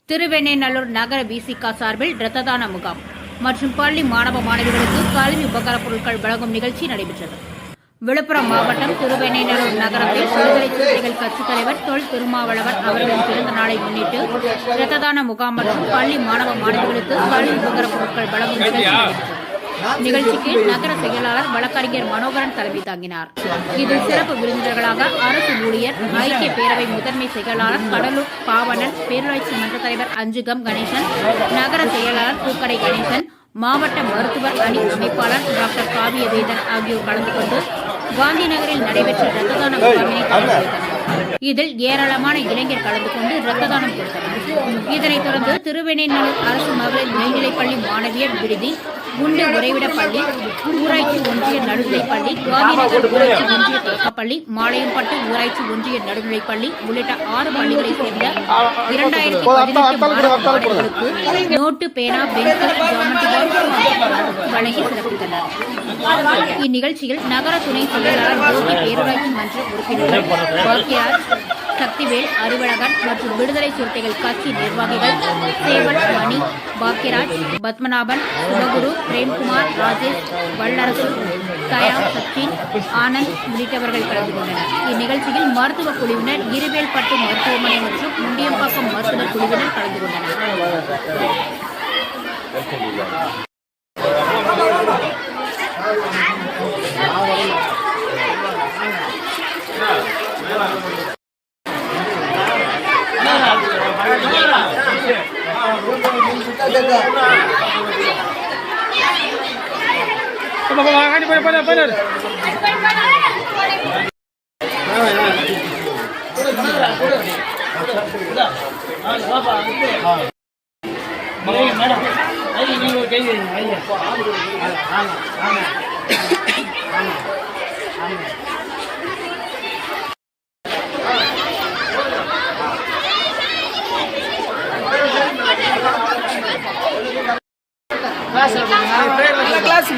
திருவெண்ணெய்நல்லூர் நகர விசிக சார்பில் இரத்த தான முகாம் மற்றும் பள்ளி மாணவ மாணவிகளுக்கு கல்வி உபகரண பொருட்கள் வழங்கும் நிகழ்ச்சி நடைபெற்றது. விழுப்புரம் மாவட்டம் திருவெண்ணெய்நல்லூர் நகரத்தில் விடுதலை சிறுத்தைகள் கட்சித் தலைவர் தொல் திருமாவளவன் அவர்களின் பிறந்த நாளை முன்னிட்டு இரத்த தான முகாம் மற்றும் பள்ளி மாணவ மாணவிகளுக்கு கல்வி உபகரண பொருட்கள் வழங்கும் நிகழ்ச்சி நடைபெற்றது. நிகழ்ச்சிக்கு நகர செயலாளர் வழக்கறிஞர் மனோகரன் தலைமை தாங்கினார். இதில் சிறப்பு விருந்தினர்களாக அரசு ஊழியர், ஐக்கிய பேரவை முதன்மை செயலாளர் கடலூர் பாவணன், பேரூராட்சி மன்ற தலைவர் அஞ்சுகம் கணேசன், நகர செயலாளர் பூக்கடை கணேசன், மாவட்ட மருத்துவர் அணி அமைப்பாளர் டாக்டர் காவியவேதன் ஆகியோர் கலந்து கொண்டு காந்தி நகரில் நடைபெற்ற இரத்த தான முகாமினை தொடங்கி வைத்தனர். இதில் ஏராளமான இளைஞர் கலந்து கொண்டு இரத்த தானம் கொடுத்தனர். இதனைத் தொடர்ந்து திருவெண்ணெய்நல்லூர் அரசு மகளிர் மேல்நிலைப்பள்ளி மாணவியர் விடுதி, குண்டு உறைவிடப் பள்ளி, ஊராட்சி ஒன்றிய நடுநிலைப் பள்ளி, காந்திநகர் ஊராட்சி ஒன்றிய தொடக்கப்பள்ளி, மாலையம்பட்டு ஊராட்சி ஒன்றிய நடுநிலைப் பள்ளி உள்ளிட்ட 6 பள்ளிகளைச் சேர்ந்த 2018 மாணவர்களுக்கு நோட்டு, பேனா, பென்சில், ஜாமெட்ரி பாக்ஸ் வழங்கி சிறப்பித்தனர். இந்நிகழ்ச்சியில் நகர துணை செயலாளர் ஜோதி, பேரூராட்சி மன்ற உறுப்பினர்கள் பாக்கியராஜ், சக்திவேல், அறிவழகன் மற்றும் விடுதலை சிறுத்தைகள் கட்சி நிர்வாகிகள் சேவல், மணி, பாக்கியராஜ், பத்மநாபன், சுபகுரு, பிரேம்குமார், ராஜேஷ், வல்லரசு, தயா, சச்சின், ஆனந்த் உள்ளிட்டவர்கள் கலந்து கொண்டனர். இந்நிகழ்ச்சியில் மருத்துவ குழுவினர், இருவேல்பட்டு மருத்துவமனை மற்றும் முண்டியம்பாக்கம் மருத்துவ குழுவினர் கலந்து கொண்டனர். கிளாஸ்